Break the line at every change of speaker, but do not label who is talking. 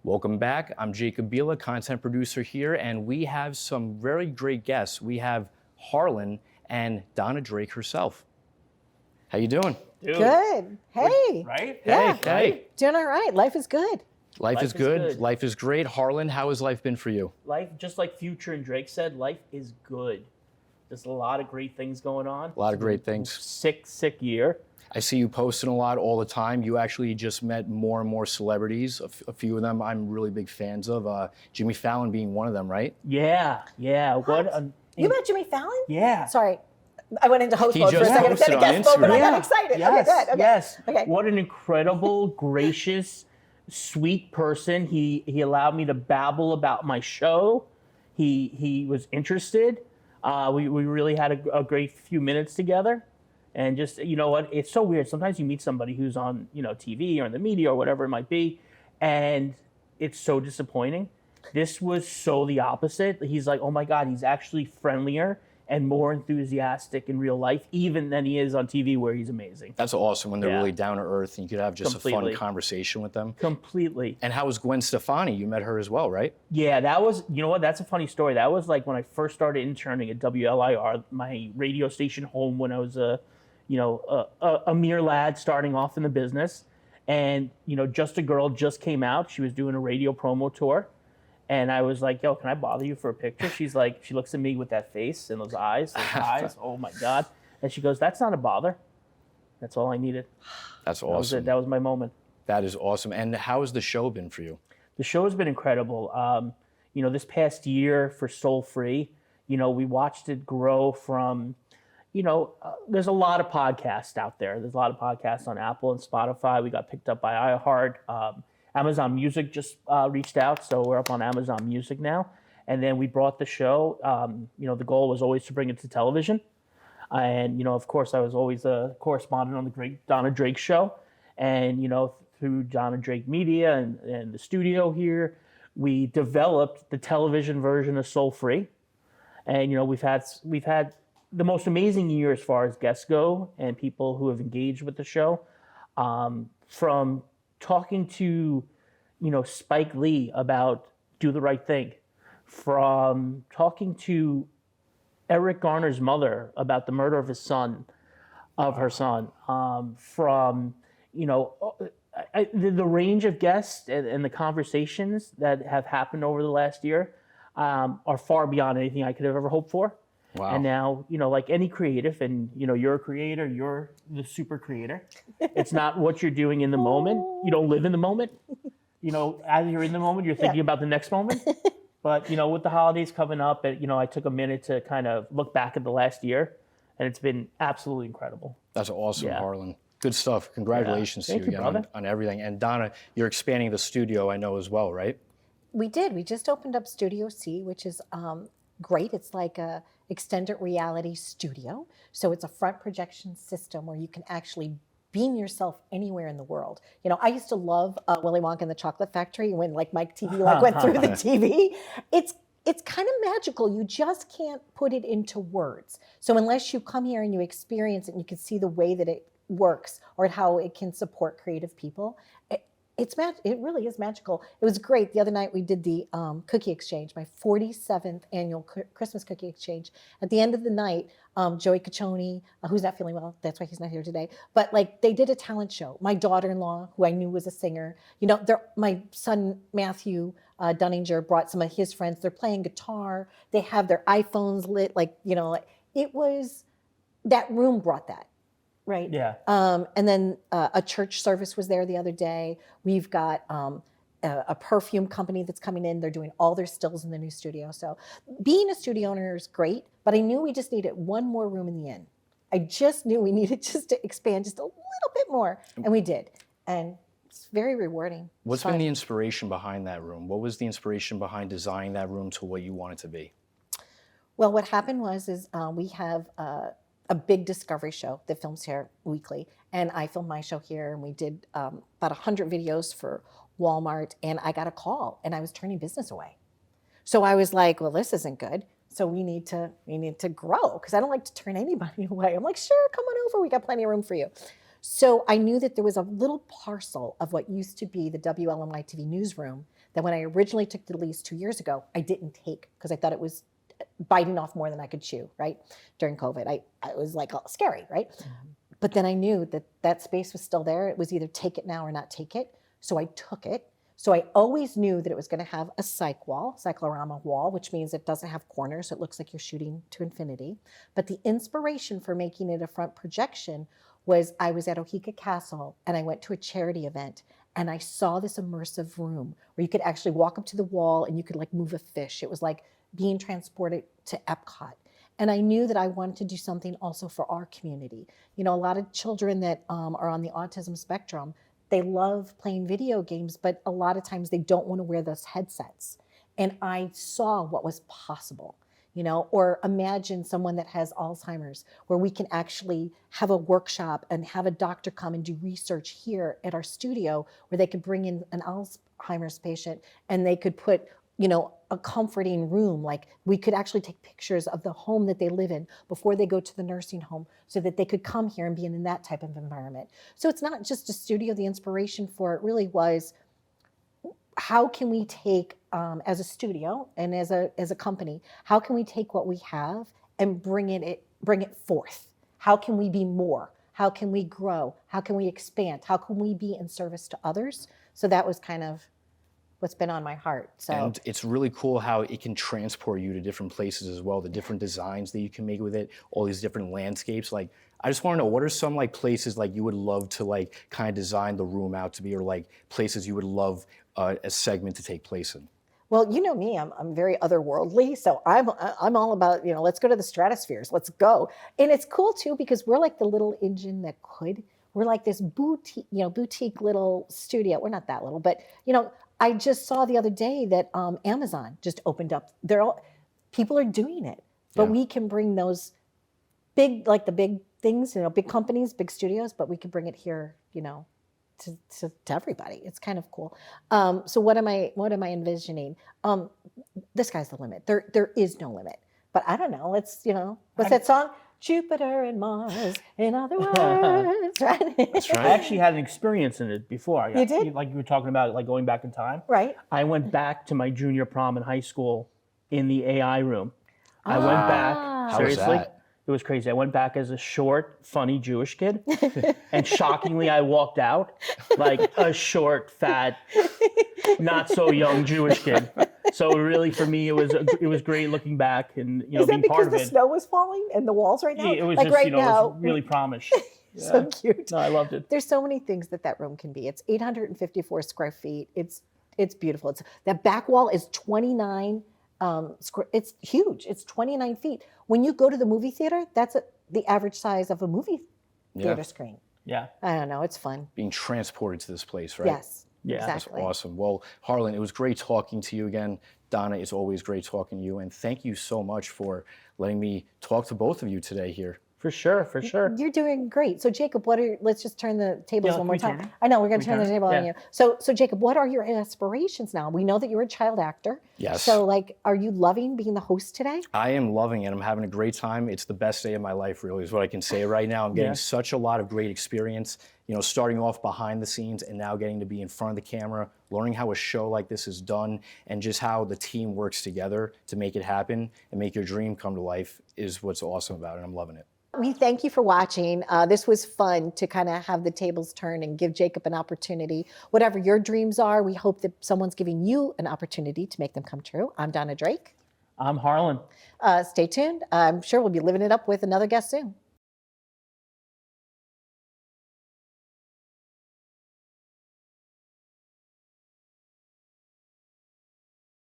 Welcome back. I'm Jacob Bila, content producer here, and we have some very great guests. We have Harlan and Donna Drake herself. How you doing?
Dude.
Good. Hey.
Right?
Yeah.
Hey.
Doing all right. Life is good.
Life is good. Life is great. Harlan, how has life been for you?
Life, just like Future and Drake said, life is good. There's a lot of great things going on.
A lot of great things.
Sick year.
I see you posting a lot all the time. You actually just met more and more celebrities. A few of them I'm really big fans of. Jimmy Fallon being one of them, right?
Yeah.
You met Jimmy Fallon?
Yeah.
Sorry. I went into host
He
mode for a
just
second.
posted
Instead of
on
guest mode, but I got
Instagram.
excited.
Yes.
Okay, good. Okay.
Yes.
Okay.
What an incredible, gracious, sweet person. He allowed me to babble about my show. He was interested. We really had a great few minutes together. And just, you know what, it's so weird. Sometimes you meet somebody who's on, TV or in the media or whatever it might be, and it's so disappointing. This was so the opposite. He's like, oh my God, he's actually friendlier and more enthusiastic in real life, even than he is on TV, where he's amazing.
That's awesome when they're
Yeah.
really down to earth and you could have just a fun conversation with them.
Completely.
And how was Gwen Stefani? You met her as well, right?
Yeah, that was, you know what, that's a funny story. That was like when I first started interning at WLIR, my radio station home when I was a mere lad starting off in the business. And, Just a Girl just came out. She was doing a radio promo tour. And I was like, yo, can I bother you for a picture? She's like, she looks at me with that face and those eyes. Oh my God. And she goes, that's not a bother. That's all I needed.
That's awesome.
That was my moment.
That is awesome. And how has the show been for you?
The show has been incredible. This past year for Soul Free, we watched it grow from, there's a lot of podcasts out there. There's a lot of podcasts on Apple and Spotify. We got picked up by iHeart. Amazon Music just reached out, so we're up on Amazon Music now. And then we brought the show. The goal was always to bring it to television. And, of course, I was always a correspondent on the great Donna Drake show. And, through Donna Drake Media and the studio here, we developed the television version of Soul Free. And, we've had the most amazing year as far as guests go and people who have engaged with the show. From talking to, Spike Lee about Do the Right Thing, from talking to Eric Garner's mother about the murder of her son, from, the range of guests and the conversations that have happened over the last year are far beyond anything I could have ever hoped for.
Wow.
And now, like any creative, and you're a creator, you're the super creator. It's not what you're doing in the moment. You don't live in the moment. As you're in the moment, you're thinking about the next moment. But, with the holidays coming up, I took a minute to kind of look back at the last year, and it's been absolutely incredible.
That's awesome,
Yeah.
Harlan. Good stuff. Congratulations to you again on everything. And Donna, you're expanding the studio, I know, as well, right?
We did. We just opened up Studio C, which is great. It's like a extended reality studio. So it's a front projection system where you can actually beam yourself anywhere in the world. I used to love Willy Wonka and the Chocolate Factory when Mike TV went through the TV. It's kind of magical. You just can't put it into words. So unless you come here and you experience it and you can see the way that it works or how it can support creative people, it really is magical. It was great. The other night we did the cookie exchange, my 47th annual Christmas cookie exchange. At the end of the night, Joey Caccioni, who's not feeling well, that's why he's not here today, but they did a talent show. My daughter-in-law, who I knew was a singer, my son Matthew Dunninger brought some of his friends. They're playing guitar. They have their iPhones lit. It was, that room brought that. Right.
Yeah.
And then a church service was there the other day. We've got a perfume company that's coming in. They're doing all their stills in the new studio. So being a studio owner is great, but I knew we just needed one more room in the inn. I just knew we needed just to expand just a little bit more, and we did. And it's very rewarding.
What's been the inspiration behind that room? What was the inspiration behind designing that room to what you want it to be?
Well, what happened was we have a big discovery show that films here weekly. And I filmed my show here, and we did about 100 videos for Walmart, and I got a call, and I was turning business away. So I was like, well, this isn't good. So we need to grow, because I don't like to turn anybody away. I'm like, sure, come on over. We got plenty of room for you. So I knew that there was a little parcel of what used to be the WLMI TV newsroom that when I originally took the lease 2 years ago, I didn't take because I thought it was biting off more than I could chew, right? During COVID, I was like scary, right? Mm-hmm. But then I knew that that space was still there. It was either take it now or not take it. So I took it. So I always knew that it was going to have a cyclorama wall, which means it doesn't have corners. So it looks like you're shooting to infinity. But the inspiration for making it a front projection was I was at Oheka Castle and I went to a charity event and I saw this immersive room where you could actually walk up to the wall and you could like move a fish. It was like being transported to Epcot. And I knew that I wanted to do something also for our community. You know, a lot of children that are on the autism spectrum, they love playing video games, but a lot of times they don't want to wear those headsets. And I saw what was possible, you know, or imagine someone that has Alzheimer's, where we can actually have a workshop and have a doctor come and do research here at our studio, where they could bring in an Alzheimer's patient and they could put, you know, a comforting room. Like we could actually take pictures of the home that they live in before they go to the nursing home so that they could come here and be in that type of environment. So it's not just a studio. The inspiration for it really was, how can we take, as a studio and as a company, how can we take what we have and bring it forth? How can we be more? How can we grow? How can we expand? How can we be in service to others? So that was kind of what's been on my heart. So.
And it's really cool how it can transport you to different places as well, the different designs that you can make with it, all these different landscapes. Like, I just want to know, what are some like places like you would love to like kind of design the room out to be, or like places you would love a segment to take place in?
Well, you know me, I'm very otherworldly, so I'm all about, you know, let's go to the stratospheres, let's go. And it's cool too because we're like the little engine that could. We're like this boutique little studio. We're not that little, but you know, I just saw the other day that Amazon just opened up. People are doing it, but we can bring those big, like the big things, you know, big companies, big studios, but we can bring it here, you know, to everybody. It's kind of cool. So what am I envisioning? The sky's the limit. There is no limit. But I don't know. Let's, you know, what's that song? Jupiter and Mars, in other words, right?
That's right.
I actually had an experience in it before.
You did?
Like you were talking about, like going back in time.
Right.
I went back to my junior prom in high school in the AI room. I went back,
How was
seriously.
that?
It was crazy. I went back as a short, funny Jewish kid. And shockingly, I walked out like a short, fat, not so young Jewish kid. So really, for me, it was great looking back and, you know, being part of it.
Is that because the snow was falling and the walls right now?
It was
like
just,
right
you know,
now.
it was really promised. Yeah.
So cute.
No, I loved it.
There's so many things that room can be. It's 854 square feet. It's beautiful. That back wall is 29 it's huge. It's 29 feet. When you go to the movie theater, that's the average size of a movie theater screen.
Yeah.
I don't know. It's fun.
Being transported to this place, right?
Yes.
Yeah.
Exactly.
That's awesome. Well, Harlan, it was great talking to you again. Donna, it's always great talking to you. And thank you so much for letting me talk to both of you today here.
For sure, for sure.
You're doing great. So Jacob, let's just turn the tables one more time.
turn it?
I know, we're going to turn the table on
Yeah.
you. So Jacob, what are your aspirations now? We know that you're a child actor.
Yes.
So like, are you loving being the host today?
I am loving it. I'm having a great time. It's the best day of my life, really, is what I can say right now. I'm getting such a lot of great experience, you know, starting off behind the scenes and now getting to be in front of the camera, learning how a show like this is done, and just how the team works together to make it happen and make your dream come to life is what's awesome about it. I'm loving it.
We thank you for watching. This was fun to kind of have the tables turn and give Jacob an opportunity. Whatever your dreams are, we hope that someone's giving you an opportunity to make them come true. I'm Donna Drake.
I'm Harlan.
Stay tuned. I'm sure we'll be living it up with another guest soon.